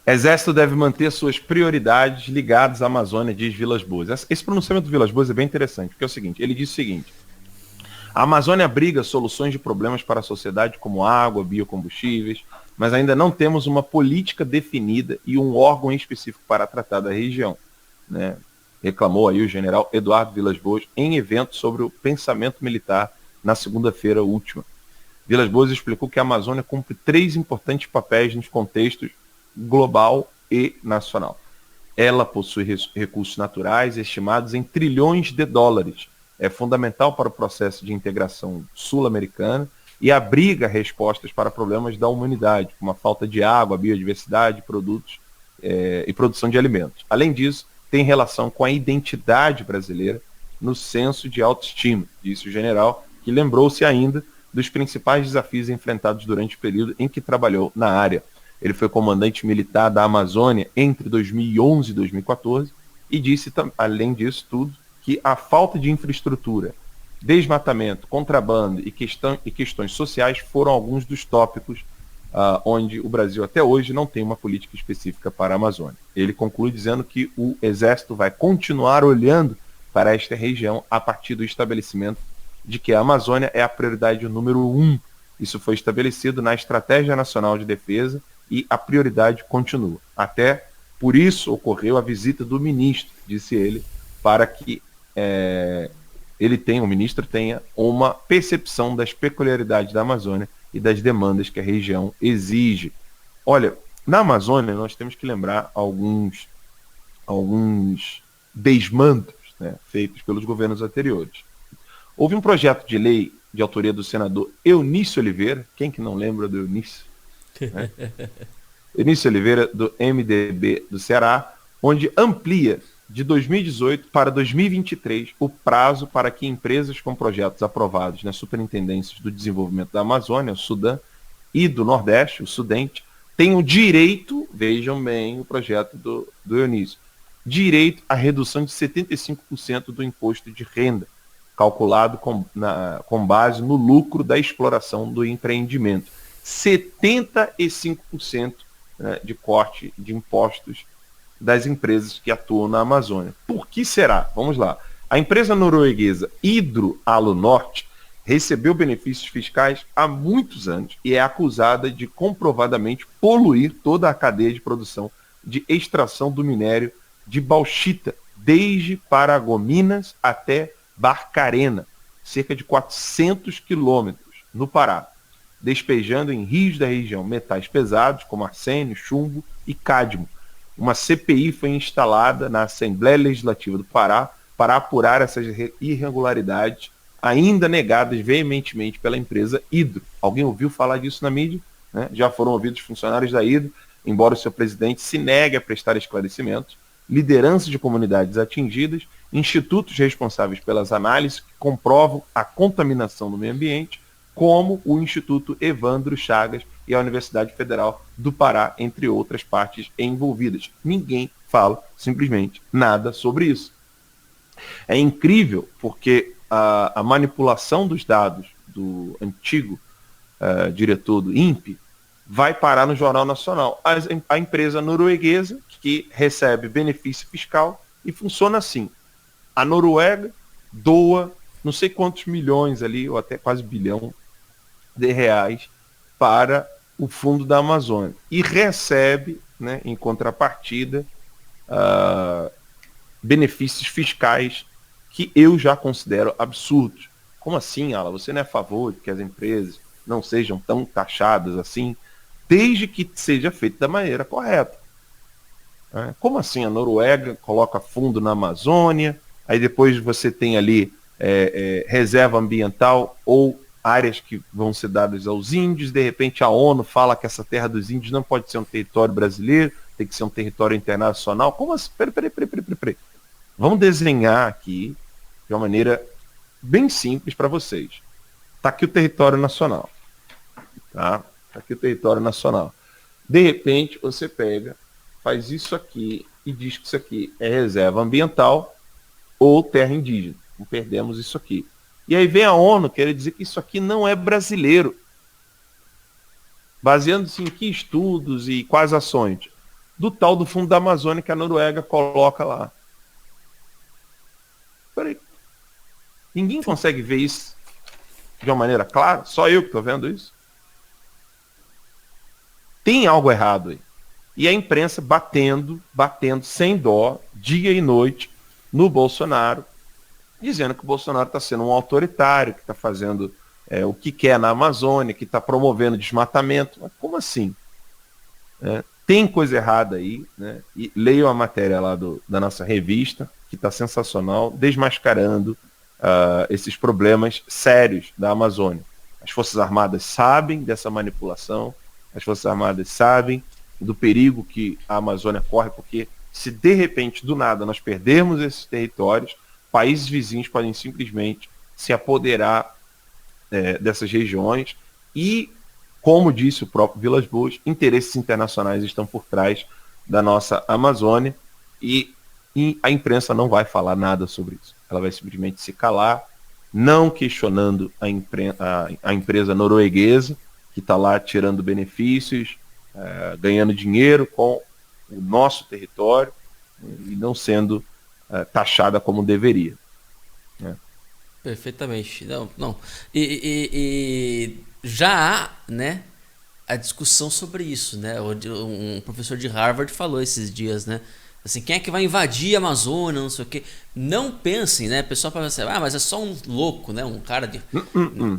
Exército deve manter suas prioridades ligadas à Amazônia, diz Vilas Boas. Esse pronunciamento do Vilas Boas é bem interessante, porque é o seguinte, ele diz o seguinte: a Amazônia abriga soluções de problemas para a sociedade como água, biocombustíveis, mas ainda não temos uma política definida e um órgão específico para tratar da região, né? Reclamou aí o general Eduardo Vilas Boas em evento sobre o pensamento militar na segunda-feira última. Vilas Boas explicou que a Amazônia cumpre 3 importantes papéis nos contextos global e nacional. Ela possui recursos naturais estimados em trilhões de dólares. É fundamental para o processo de integração sul-americana e abriga respostas para problemas da humanidade, como a falta de água, biodiversidade, produtos e produção de alimentos. Além disso, tem relação com a identidade brasileira no senso de autoestima, disse o general, que lembrou-se ainda dos principais desafios enfrentados durante o período em que trabalhou na área. Ele foi comandante militar da Amazônia entre 2011 e 2014 e disse, além disso tudo, que a falta de infraestrutura, desmatamento, contrabando e questões sociais foram alguns dos tópicos onde o Brasil até hoje não tem uma política específica para a Amazônia. Ele conclui dizendo que o Exército vai continuar olhando para esta região a partir do estabelecimento de que a Amazônia é a prioridade número 1. Isso foi estabelecido na Estratégia Nacional de Defesa e a prioridade continua. Até por isso ocorreu a visita do ministro, disse ele, para que o ministro tenha uma percepção das peculiaridades da Amazônia e das demandas que a região exige. Olha, na Amazônia nós temos que lembrar alguns desmandos, né, feitos pelos governos anteriores. Houve um projeto de lei de autoria do senador Eunício Oliveira, quem que não lembra do Eunício? Né? Eunício Oliveira, do MDB do Ceará, onde amplia de 2018 para 2023 o prazo para que empresas com projetos aprovados nas superintendências do desenvolvimento da Amazônia, o Sudã, e do Nordeste, o Sudente, tenham direito, vejam bem o projeto do Eunício, direito à redução de 75% do imposto de renda, calculado com base no lucro da exploração do empreendimento. 75%, né, de corte de impostos das empresas que atuam na Amazônia. Por que será? Vamos lá. A empresa norueguesa Hydro-Alunorte recebeu benefícios fiscais há muitos anos e é acusada de comprovadamente poluir toda a cadeia de produção de extração do minério de bauxita, desde Paragominas até Barcarena, cerca de 400 quilômetros no Pará, despejando em rios da região metais pesados como arsênio, chumbo e cádmio. Uma CPI foi instalada na Assembleia Legislativa do Pará para apurar essas irregularidades ainda negadas veementemente pela empresa Hydro. Alguém ouviu falar disso na mídia? Né? Já foram ouvidos funcionários da Hydro, embora o seu presidente se negue a prestar esclarecimentos, lideranças de comunidades atingidas, institutos responsáveis pelas análises que comprovam a contaminação do meio ambiente, como o Instituto Evandro Chagas e a Universidade Federal do Pará, entre outras partes envolvidas. Ninguém fala simplesmente nada sobre isso. É incrível porque a manipulação dos dados do antigo diretor do INPE vai parar no Jornal Nacional. A empresa norueguesa que recebe benefício fiscal e funciona assim. A Noruega doa não sei quantos milhões ali, ou até quase bilhão de reais para o fundo da Amazônia. E recebe, né, em contrapartida, benefícios fiscais que eu já considero absurdos. Como assim, Ala? Você não é a favor de que as empresas não sejam tão taxadas assim, desde que seja feito da maneira correta? Como assim? A Noruega coloca fundo na Amazônia, aí depois você tem ali reserva ambiental ou áreas que vão ser dadas aos índios, de repente a ONU fala que essa terra dos índios não pode ser um território brasileiro, tem que ser um território internacional. Como assim? Peraí. Vamos desenhar aqui de uma maneira bem simples para vocês. Está aqui o território nacional. Tá aqui o território nacional. De repente, você pega, faz isso aqui e diz que isso aqui é reserva ambiental ou terra indígena. Não perdemos isso aqui. E aí vem a ONU querer dizer que isso aqui não é brasileiro. Baseando-se em que estudos e quais ações? do tal do Fundo da Amazônia que a Noruega coloca lá. Peraí. Ninguém consegue ver isso de uma maneira clara? Só eu que estou vendo isso? Tem algo errado aí. E a imprensa batendo sem dó, dia e noite, no Bolsonaro, dizendo que o Bolsonaro está sendo um autoritário, que está fazendo o que quer na Amazônia, que está promovendo desmatamento. Mas como assim? Tem coisa errada aí, né? E leiam a matéria lá da nossa revista, que está sensacional, desmascarando esses problemas sérios da Amazônia. As Forças Armadas sabem dessa manipulação, as Forças Armadas sabem do perigo que a Amazônia corre, porque se de repente, do nada, nós perdermos esses territórios, países vizinhos podem simplesmente se apoderar dessas regiões e, como disse o próprio Vilas Boas, interesses internacionais estão por trás da nossa Amazônia e a imprensa não vai falar nada sobre isso. Ela vai simplesmente se calar, não questionando a empresa norueguesa, que está lá tirando benefícios, ganhando dinheiro com o nosso território e não sendo taxada como deveria. Perfeitamente. Não. E já há, né, a discussão sobre isso, né? Um professor de Harvard falou esses dias, né? Assim, quem é que vai invadir a Amazônia, não sei o quê. Não pensem, né? O pessoal fala assim, mas é só um louco, né? Um cara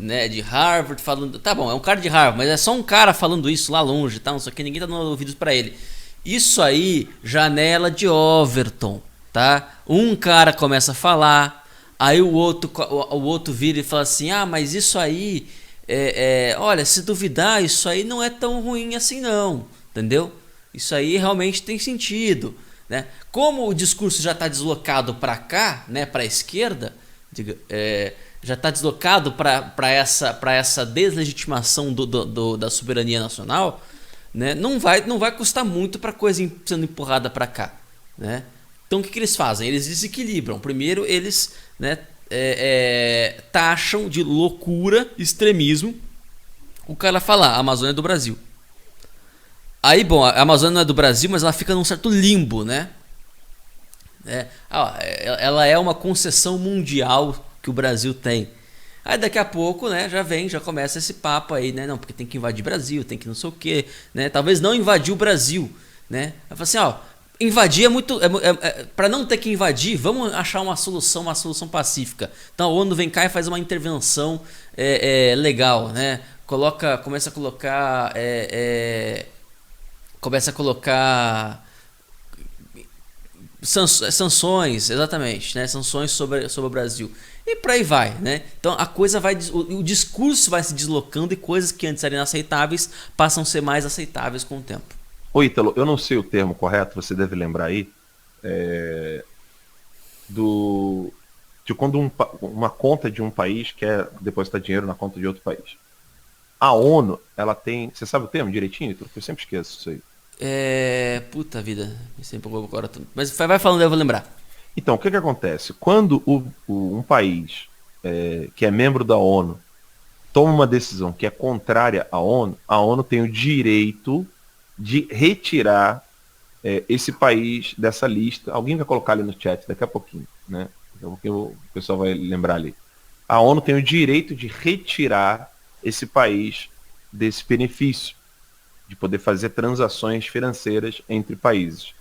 né, de Harvard falando... Tá bom, é um cara de Harvard, mas é só um cara falando isso lá longe, tá? Não sei o quê, ninguém tá dando ouvidos pra ele. Isso aí, janela de Overton, tá? Um cara começa a falar, aí o outro vira e fala assim, mas isso aí... olha, se duvidar, isso aí não é tão ruim assim não, entendeu? Isso aí realmente tem sentido, né? Como o discurso já está deslocado para cá, né, para a esquerda, já está deslocado para essa deslegitimação da soberania nacional, né? Não vai custar muito para a coisa sendo empurrada para cá, né? Então o que eles fazem? Eles desequilibram. Primeiro eles, né, taxam de loucura, extremismo o cara falar a Amazônia é do Brasil. Aí, bom, a Amazônia não é do Brasil, mas ela fica num certo limbo, né? Ela é uma concessão mundial que o Brasil tem. Aí daqui a pouco, né, já começa esse papo aí, né? Não, porque tem que invadir o Brasil, tem que não sei o quê, né? Talvez não invadir o Brasil, né? Vai falar assim, invadir é muito... para não ter que invadir, vamos achar uma solução pacífica. Então a ONU vem cá e faz uma intervenção legal, né? Começa a colocar sanções, exatamente, né? Sanções sobre o Brasil. E por aí vai, né? Então a coisa o discurso vai se deslocando e coisas que antes eram inaceitáveis passam a ser mais aceitáveis com o tempo. Ô Ítalo, eu não sei o termo correto, você deve lembrar aí, de quando uma conta de um país quer depositar dinheiro na conta de outro país. A ONU, ela tem... Você sabe o termo direitinho, Ítalo? Eu sempre esqueço isso aí. Puta vida, me sempre agora. Mas vai falando, eu vou lembrar. Então, o que acontece? Quando um país que é membro da ONU toma uma decisão que é contrária à ONU, a ONU tem o direito de retirar esse país dessa lista. Alguém vai colocar ali no chat daqui a pouquinho, né? Daqui a pouquinho o pessoal vai lembrar ali. A ONU tem o direito de retirar esse país desse benefício, de poder fazer transações financeiras entre países.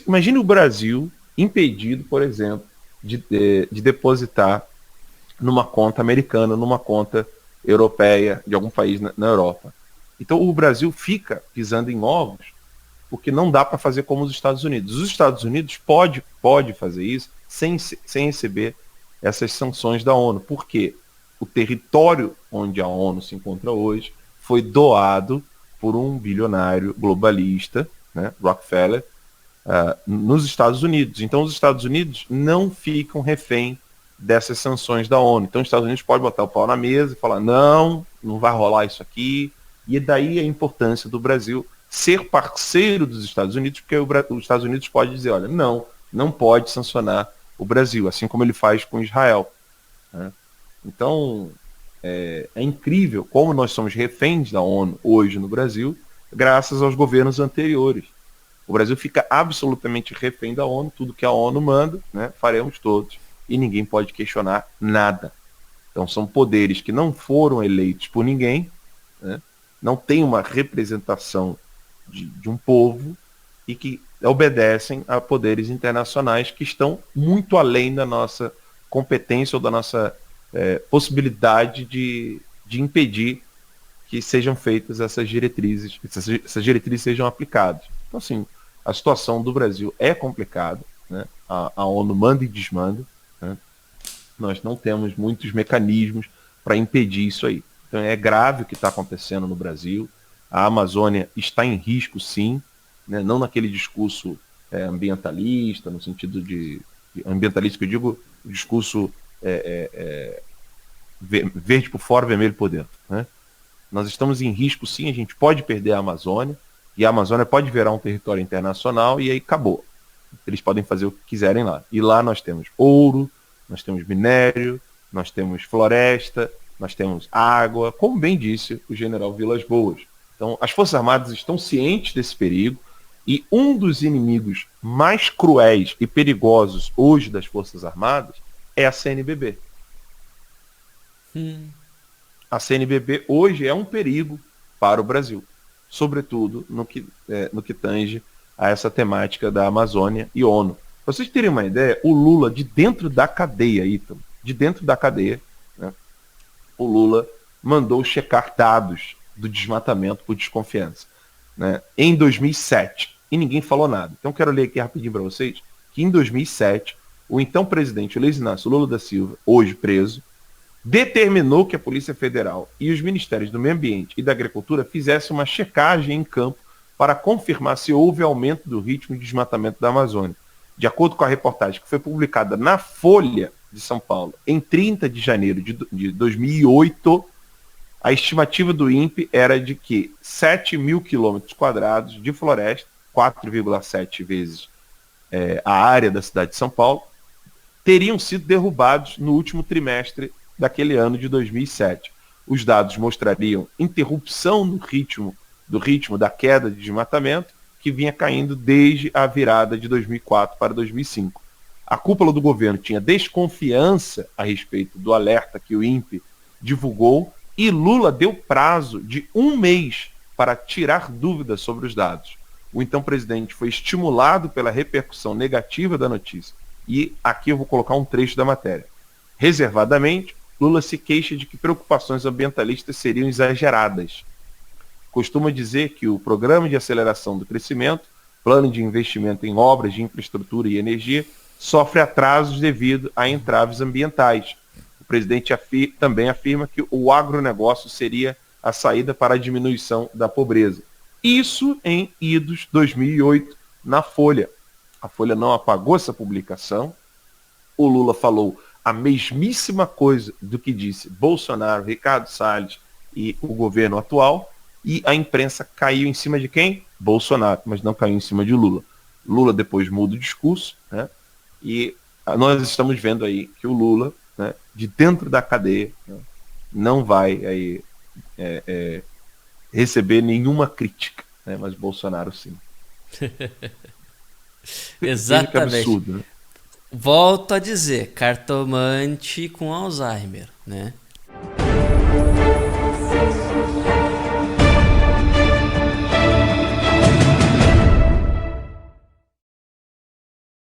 Imagine o Brasil impedido, por exemplo, de depositar numa conta americana, numa conta europeia, de algum país na Europa. Então o Brasil fica pisando em ovos, porque não dá para fazer como os Estados Unidos. Os Estados Unidos pode fazer isso sem receber essas sanções da ONU. Por quê? O território onde a ONU se encontra hoje foi doado por um bilionário globalista, né, Rockefeller, nos Estados Unidos. Então os Estados Unidos não ficam refém dessas sanções da ONU. Então os Estados Unidos podem botar o pau na mesa e falar, não vai rolar isso aqui. E daí a importância do Brasil ser parceiro dos Estados Unidos, porque os Estados Unidos pode dizer, olha, não pode sancionar o Brasil, assim como ele faz com Israel, né? Então, é incrível como nós somos reféns da ONU hoje no Brasil, graças aos governos anteriores. O Brasil fica absolutamente refém da ONU, tudo que a ONU manda, né, faremos todos, e ninguém pode questionar nada. Então são poderes que não foram eleitos por ninguém, né, não tem uma representação de um povo e que obedecem a poderes internacionais que estão muito além da nossa competência ou da nossa possibilidade de impedir que sejam feitas essas diretrizes, essas diretrizes sejam aplicadas. Então, assim, a situação do Brasil é complicada, né? A ONU manda e desmanda, né? Nós não temos muitos mecanismos para impedir isso aí. Então, é grave o que está acontecendo no Brasil. A Amazônia está em risco, sim, né? Não naquele discurso ambientalista, no sentido de ambientalista que eu digo, o discurso verde por fora, vermelho por dentro, né? Nós estamos em risco, sim, a gente pode perder a Amazônia, e a Amazônia pode virar um território internacional, e aí acabou. Eles podem fazer o que quiserem lá. E lá nós temos ouro, nós temos minério, nós temos floresta, nós temos água, como bem disse o general Vilas Boas. Então, as Forças Armadas estão cientes desse perigo, e um dos inimigos mais cruéis e perigosos hoje das Forças Armadas é a CNBB. A CNBB hoje é um perigo para o Brasil, sobretudo no que tange a essa temática da Amazônia e ONU. Para vocês terem uma ideia, o Lula, de dentro da cadeia, Ítalo, de dentro da cadeia, né, o Lula mandou checar dados do desmatamento por desconfiança, né, em 2007, e ninguém falou nada. Então quero ler aqui rapidinho para vocês, que em 2007, o então presidente Luiz Inácio Lula da Silva, hoje preso, determinou que a Polícia Federal e os Ministérios do Meio Ambiente e da Agricultura fizessem uma checagem em campo para confirmar se houve aumento do ritmo de desmatamento da Amazônia. De acordo com a reportagem que foi publicada na Folha de São Paulo em 30 de janeiro de 2008, a estimativa do INPE era de que 7 mil quilômetros quadrados de floresta, 4,7 vezes a área da cidade de São Paulo, teriam sido derrubados no último trimestre daquele ano de 2007. Os dados mostrariam interrupção do ritmo da queda de desmatamento, que vinha caindo desde a virada de 2004 para 2005. A cúpula do governo tinha desconfiança a respeito do alerta que o INPE divulgou, e Lula deu prazo de 1 mês para tirar dúvidas sobre os dados. O então presidente foi estimulado pela repercussão negativa da notícia. E aqui eu vou colocar um trecho da matéria. Reservadamente, Lula se queixa de que preocupações ambientalistas seriam exageradas. Costuma dizer que o Programa de Aceleração do Crescimento, plano de investimento em obras de infraestrutura e energia, sofre atrasos devido a entraves ambientais. O presidente também afirma que o agronegócio seria a saída para a diminuição da pobreza. Isso em idos 2008, na Folha. A Folha não apagou essa publicação. O Lula falou a mesmíssima coisa do que disse Bolsonaro, Ricardo Salles e o governo atual, e a imprensa caiu em cima de quem? Bolsonaro, mas não caiu em cima de Lula. Lula depois muda o discurso, né? E nós estamos vendo aí que o Lula, né, de dentro da cadeia, né, não vai aí, receber nenhuma crítica, né, mas Bolsonaro sim. Exatamente. Que absurdo, né? Volto a dizer, cartomante com Alzheimer, né?